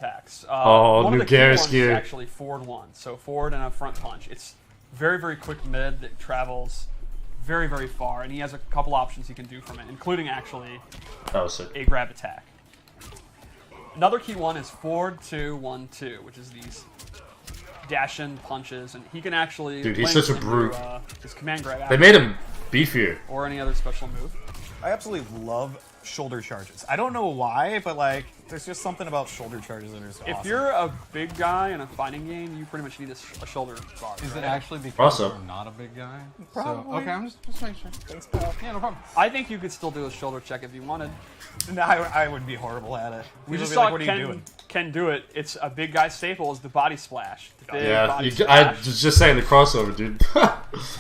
attacks. Oh, one new of the key Geras ones gear. is actually forward one, so forward and a front punch. It's very, very quick mid that travels very, very far, and he has a couple options he can do from it, including actually a grab attack. Another key one is forward 2, 1, 2, which is these dash-in punches, and he can actually Dude, he's such a brute. His command grab. They made him beefier. Or any other special move. I absolutely love shoulder charges. I don't know why, but like, there's just something about shoulder charges that are just If awesome. you're a big guy in a fighting game, you pretty much need a shoulder guard. Is right? it actually because Also. you're not a big guy? Probably. So, okay, I'm just making sure. Thanks, pal. Yeah, no problem. I think you could still do a shoulder check if you wanted. No, I would be horrible at it. We People just would be saw like, what are you doing? Ken do it. It's a big guy staple is the body splash. The big Yeah, body I splash. was just saying the crossover, dude.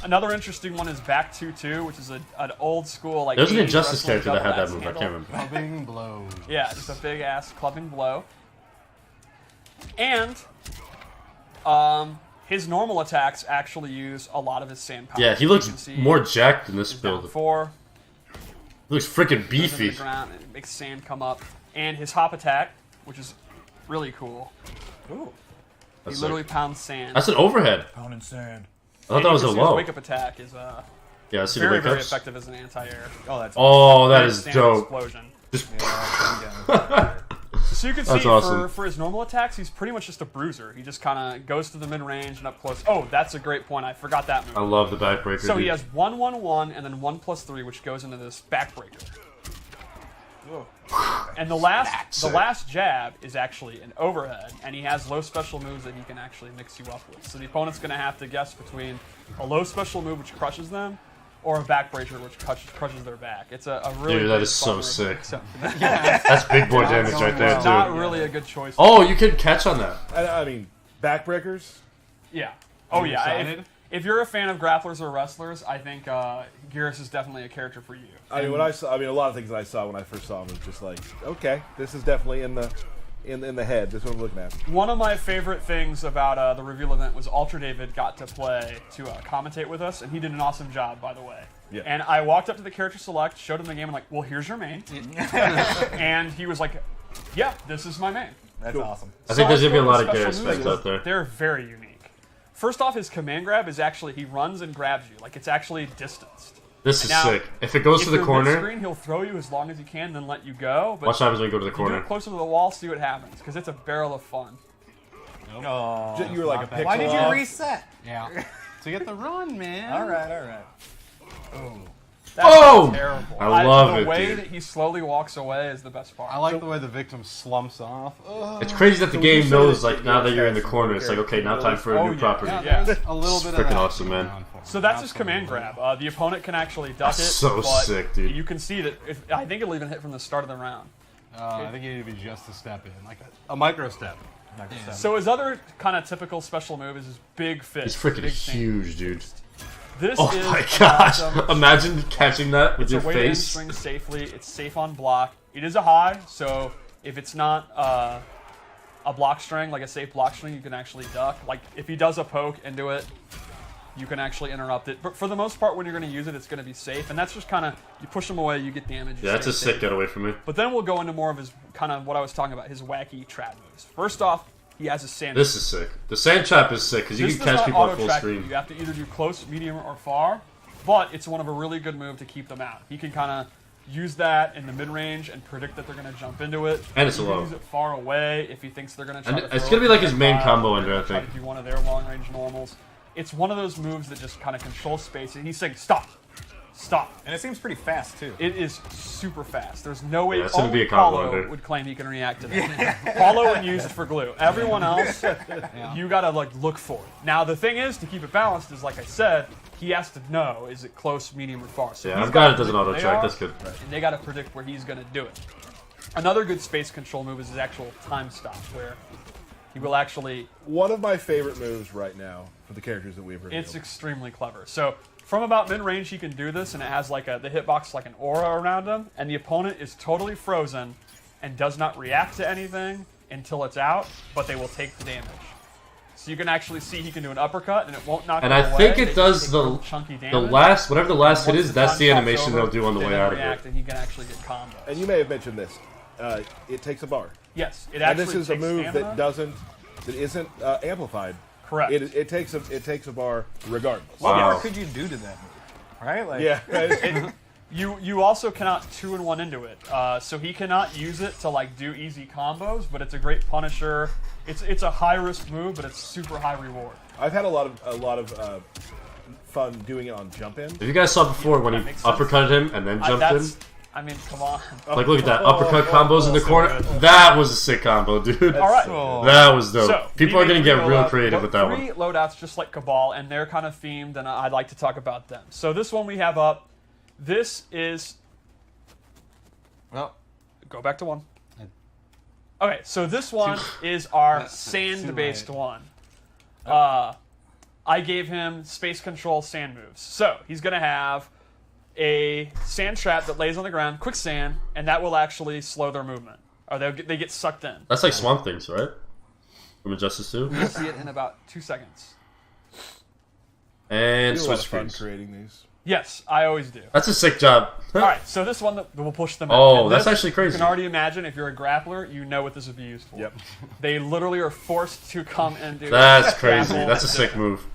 Another interesting one is back 2-2, which is an old school like. There's an 80s Injustice wrestling character that had that double move. I axe can't handle. remember. Clubbing blows. Yeah, just a big ass clubbing blow. And his normal attacks actually use a lot of his sand power. Yeah, he You looks can see more jacked in this his down build. 4. He looks freaking Goes into beefy. the ground and it makes sand come up. And his hop attack, which is really cool. Ooh. He That's literally sick. pounds sand. That's an overhead. Pound and sand. I thought that was a His low. wake up attack is Yeah, I see the very, wake very ups. effective as an anti-air. Oh, that's Oh, that Big is sand dope. Explosion. Just yeah, So you can see That's awesome. for his normal attacks, he's pretty much just a bruiser. He just kind of goes to the mid-range and up close. Oh, that's a great point. I forgot that move. I love the backbreaker. So dude. he has 1-1-1 and then 1+3, which goes into this backbreaker. And the last jab is actually an overhead, and he has low special moves that he can actually mix you up with. So the opponent's going to have to guess between a low special move which crushes them, or a backbreaker which crushes their back. It's a really Dude, that big is so bummer. sick. So, That's big boy damage right there, it's not too. really a good choice. Oh, you can catch on that. I mean, backbreakers. Yeah. Oh, yeah. excited? If you're a fan of grapplers or wrestlers, I think Geras is definitely a character for you. I mean, a lot of things that I saw when I first saw him was just like, okay, this is definitely in the head. This is what I'm looking at. One of my favorite things about the reveal event was Ultra David got to play to commentate with us, and he did an awesome job, by the way. Yeah. And I walked up to the character select, showed him the game, and like, well, here's your main. And he was like, yeah, this is my main. That's awesome. I think there's going to be a lot of Special Geras moves, specs out there. They're very unique. First off, his command grab is actually, he runs and grabs you. Like, it's actually distanced. This is Now, sick. If it goes to the you're corner, mid-screen, he'll throw you as long as he can, then let you go. But watch what happens when you go to the if you do corner. it closer to the wall, see what happens, because it's a barrel of fun. Oh, You were like a not bad. pixel why did you off. reset? Yeah. To get the run, man. All right. That's Oh! terrible. I love the it, way dude. that he slowly walks away is the best part. I like the way the victim slumps off. Ugh. It's crazy that the So you game said knows, that like, now that you're in the yeah, corner, it's like, okay, now time for a Oh, new yeah. property. Yeah. There's a little bit of freaking that awesome, going man. on for me. So that's his Absolutely. command grab. The opponent can actually duck That's it. so but sick, dude. You can see that. I think it'll even hit from the start of the round. I think you need to be just a step in, like a micro step. So his other kind of typical special move is his big fist. It's freaking big sand. huge, dude. This Oh is my an gosh. awesome- Imagine catching that with It's your a way to end face. swing safely. It's safe on block. It is a high, so if it's not a block string, like a safe block string, you can actually duck. Like if he does a poke into it, you can actually interrupt it. But for the most part, when you're going to use it, it's going to be safe. And that's just kind of, you push him away, you get damage. you Yeah, that's stay a sick safe. getaway from me. But then we'll go into more of his kind of what I was talking about, his wacky trap moves. First off, he has a sand. This is sick. The sand trap is sick because you This can does catch not people on auto full track screen. You have to either do close, medium, or far. But it's one of a really good move to keep them out. He can kind of use that in the mid-range and predict that they're going to jump into it. And it's He a can low. use it far away if he thinks they're going to And try to it's throw gonna be it like his main fire, combo or ender, I try think. to do one of their long-range normals. It's one of those moves that just kind of controls space. And he's saying, stop. Stop. And it seems pretty fast too. It is super fast. There's no way. Yeah, it's gonna only be a combo Paulo under. would claim he can react to that. Paulo would use it for glue. Everyone else, you gotta like look for it. Now the thing is, to keep it balanced, is like I said, he has to know is it close, medium, or far. So Yeah, he's I'm glad gotta it doesn't predict where auto they track. are, That's good. And they gotta predict where he's gonna do it. Another good space control move is his actual time stop, where he will actually. One of my favorite moves right now for the characters that we've revealed. It's extremely clever. So from about mid-range, he can do this, and it has like the hitbox like an aura around him, and the opponent is totally frozen and does not react to anything until it's out, but they will take the damage. So you can actually see he can do an uppercut, and it won't knock And him I away. think They it just does take the real chunky the damage. last whatever the last hit Once is. That's time the stops animation over, they'll do on the they way then out of react, it. and he can actually get combo. And you may have mentioned this. it takes a bar. Yes, it And actually this is a takes move stamina. that isn't amplified. Correct. It takes a bar regardless. What Wow. more could you do to that move? Right? Like, Yeah. You also cannot 2-in-1 into it, so he cannot use it to like do easy combos. But it's a great punisher. It's a high risk move, but it's super high reward. I've had a lot of fun doing it on jump in. If you guys saw before when he That makes sense. uppercutted him and then jumped in, I mean, come on. like look at that uppercut combos in the corner. That was a sick combo, dude. All right. That was dope. So, People are gonna get real loadout- creative with that one. Three loadouts just like Cabal, and they're kind of themed, and I'd like to talk about them. So this one we have up. This is. Well, Go back to one. Okay, so this one is our Too sand-based late. one. I gave him space control sand moves. So he's going to have a sand trap that lays on the ground, quicksand, and that will actually slow their movement. Or they get sucked in. That's like Swamp Things, right? From Injustice 2. You'll see it in about 2 seconds. And I do a lot switch of fun freeze. creating these. Yes, I always do. That's a sick job. All right, so this one that will push them out. Oh, And that's this, actually crazy. You can already imagine if you're a grappler, you know what this would be used for. Yep. They literally are forced to come and do That's crazy. grapple That's a and sick do- move.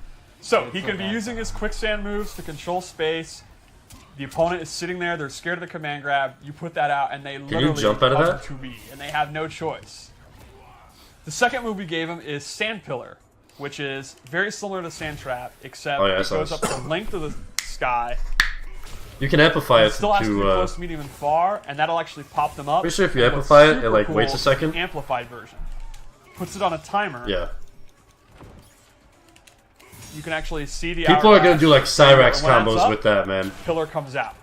So he could be using his quicksand moves to control space. The opponent is sitting there; they're scared of the command grab. You put that out, and they literally jump out of come that? to be, and they have no choice. The second move we gave him is Sand Pillar, which is very similar to Sand Trap, except Oh, yeah, I it saw goes this. up the length of the sky. You can amplify It it still has to be to. close, medium, and far, and that'll actually pop them up. Pretty sure if you And what's amplify it, it, super like, cool waits a is second. the amplified version puts it on a timer. Yeah. You can actually see the People are gonna hourglass, do like Cyrax when it's combos up, with that, man. Pillar comes out.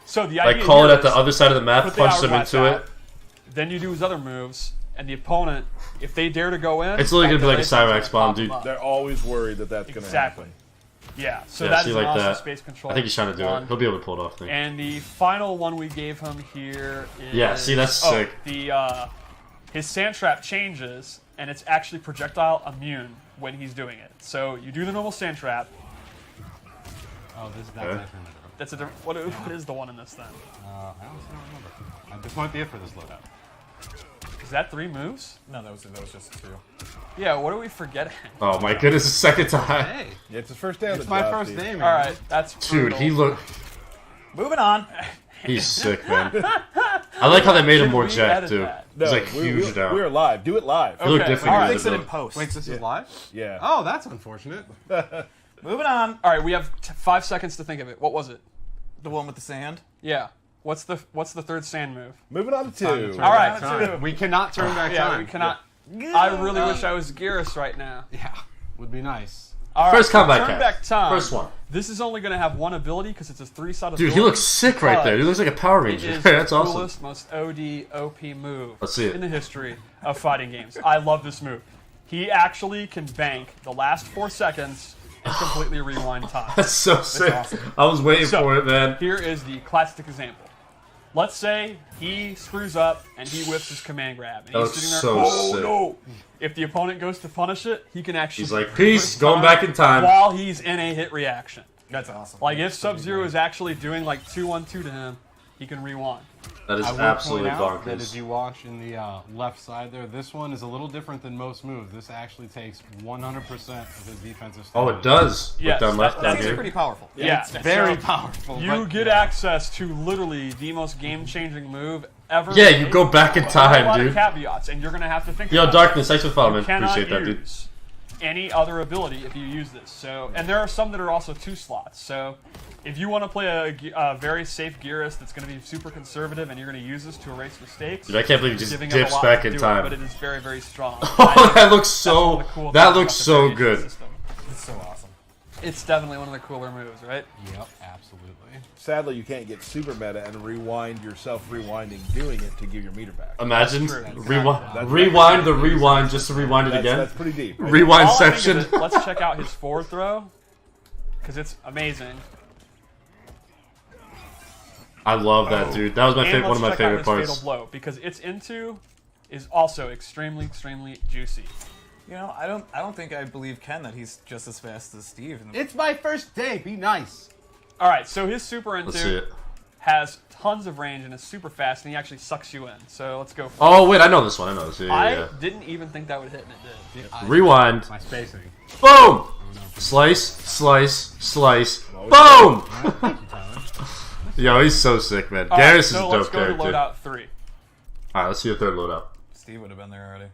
So the Like idea call it here at the is other side of the map, put the punch them hourglass into out, it. Then you do his other moves, and the opponent, if they dare to go in, It's literally gonna be like a calculations Cyrax bomb, pop them dude. up. They're always worried that that's going to Exactly. happen. Yeah, so Yeah, that's see, an like awesome that. space control. I think he's trying to do one. it. He'll be able to pull it off, I think. And the final one we gave him here is... Yeah, see, that's sick. His sand trap changes, and it's actually projectile immune when he's doing it. So you do the normal sand trap. oh, that's Okay. different. That's a different... What is the one in this then? I honestly don't remember. This might be it for this loadout. Is that 3 moves? No, that was just 2. Yeah, what are we forgetting? Oh my goodness, the second time. Hey, Yeah, it's his first day on it's the my job, first Steve. day, man. All right, that's Dude, brutal. he looked. Moving on. He's sick, man. I like how they made him more Should we jacked, edit too. that? He's like huge now. We're live. Do it live. He looked Okay, different all in right. Fix the it in build. post. Wait, this is live? Yeah. Oh, that's unfortunate. Moving on. All right, we have 5 seconds to think of it. What was it? The one with the sand. Yeah. What's the third sand move? Moving on to Time to 2. turn All back right, time. We cannot turn back Yeah, time. we cannot. I really wish I was Geras right now. Yeah, would be nice. All right, First so combat turn cast. back time. First one. This is only going to have one ability because it's a 3-sided. Dude, he looks sick right there. He looks like a Power It Ranger. is That's the awesome. coolest, most OD OP move Let's see it. in the history of fighting games. I love this move. He actually can bank the last 4 seconds and completely rewind time. That's so sick. awesome. I was waiting So, for it, man. Here is the classic example. Let's say he screws up and he whips his command grab. And That he's looks sitting there, so oh sick. no! If the opponent goes to punish it, he can actually... He's like, peace, reverse going time back in time. while he's in a hit reaction. That's awesome. Like if Sub-Zero is actually doing like 2-1-2 to him, he can rewind. That is I will absolutely point out that if bonkers. you watch in the left side there, this one is a little different than most moves. This actually takes 100% of his defensive Oh, stamina. it does. Yes, Look down left that down Seems here. pretty powerful. Yeah, It's very so powerful. You but, get yeah. access to literally the most game-changing move ever. Yeah, you made. go back in With a lot time, of dude. caveats, and you're going to have to think Yo, about Darkness, thanks for it. following, You man. cannot Appreciate that, dude. use any other ability if you use this. So, and there are some that are also 2 slots. So, if you want to play a very safe Geras that's going to be super conservative and you're going to use this to erase mistakes, Dude, I can't believe he you're just giving up a dips lot back to in do it, time. but it is very, very strong. Oh, that looks That's one so. of the cool That things looks about the so variation good. system. It's so awesome. It's definitely one of the cooler moves, right? Yep, absolutely. Sadly, you can't get super meta and rewind yourself rewinding doing it to give your meter back. Imagine true. rewind the rewind just to rewind it That's, again. that's pretty deep. Right? Rewind All I think section. is that- let's check out his forward throw because it's amazing. I love that, dude. That was my And one of my let's check out favorite his parts. Fatal blow because its into is also extremely, extremely juicy. You know, I don't think I believe Ken that he's just as fast as Steve. It's my first day. Be nice. All right, so his super Let's see into it. has tons of range and is super fast, and he actually sucks you in. So let's go. Oh wait, I know this one. I know this. Yeah, I didn't even think that would hit, and it did. Rewind. My spacing. Boom. Slice, slice, slice. Boom. Thank you, Tyler. Yo, he's so sick, man. All Geras right, is a so dope let's go character. to loadout 3. All right, let's see your third loadout. Steve would have been there already.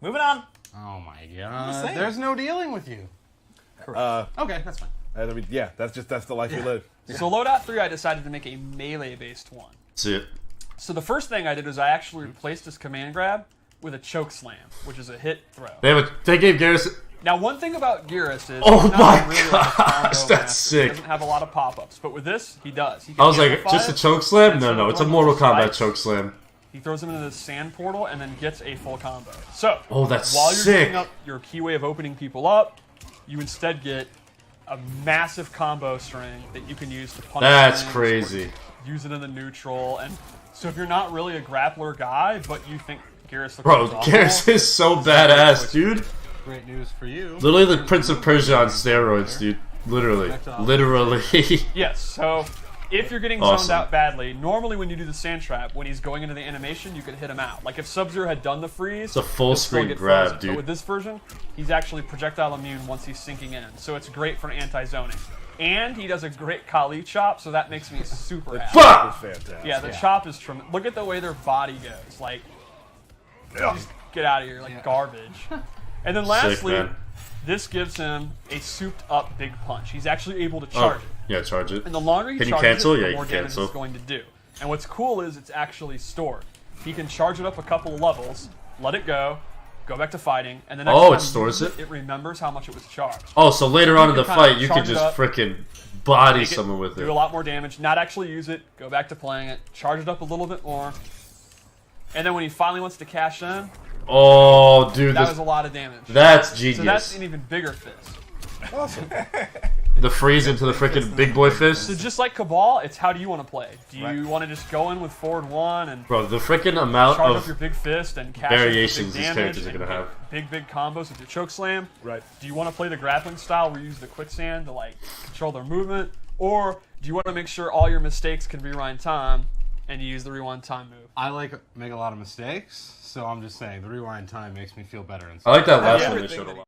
Moving on. Oh my just god. saying. There's no dealing with you. Okay, that's fine. I mean, yeah, that's the life we live. So loadout 3, I decided to make a melee-based one. See it. So the first thing I did was I actually replaced this command grab with a choke slam, which is a hit throw. They gave Geras. Now, one thing about Geras is Oh he's not my really gosh, a combo that's master. sick. He doesn't have a lot of pop-ups, but with this, he does. He can I was like, amplify just a it, choke slam? and No, so no, it's a when he Mortal Kombat strikes, choke slam. He throws him into the sand portal and then gets a full combo. So, Oh, that's while you're sick. using up your key way of opening people up, you instead get a massive combo string that you can use to punish That's things, crazy. or use it in the neutral. And so if you're not really a grappler guy, but you think Geras looks Bro, awful, Geras is so badass, dude. Great news for you. Literally the Prince of Persia on steroids, dude. Literally. Literally. yes, so if you're getting Awesome. zoned out badly, normally when you do the sand trap, when he's going into the animation, you can hit him out. Like if Sub-Zero had done the freeze, It's a full he'll still screen get grab, frozen. dude. But with this version, he's actually projectile immune once he's sinking in. So it's great for anti-zoning. And he does a great Kali chop, so that makes me super happy. Fuck! It's fantastic. Yeah, the chop is tremendous. Look at the way their body goes. Like, just get out of here, like garbage. And then lastly, man. this gives him a souped-up big punch. He's actually able to charge it. Yeah, charge it. And the longer he Can you charges cancel? it, Yeah, the you more can damage cancel. it's going to do. And what's cool is it's actually stored. He can charge it up a couple of levels, let it go back to fighting, and the next Oh, time it stores you it? It remembers how much it was charged. Oh, so later on in the can kinda fight, you can charge it just up, freaking body Make it someone with do it. a lot more damage, not actually use it, go back to playing it, charge it up a little bit more, and then when he finally wants to cash in, Oh, dude, that was a lot of damage. that's genius. So that's an even bigger fist. Awesome. The freeze into the freaking big boy So fist. just like Cabal, it's how do you want to play? Do you want to just go in with forward 1 and Bro, the freaking amount charge up your of big fist and cash in for variations big these damage characters are and gonna get have. big combos with your choke slam? Right. Do you want to play the grappling style where you use the quicksand to like control their movement, or do you want to make sure all your mistakes can rewind time and you use the rewind time move? I make a lot of mistakes, so I'm just saying the rewind time makes me feel better inside. I like that last Yeah. one they showed a lot.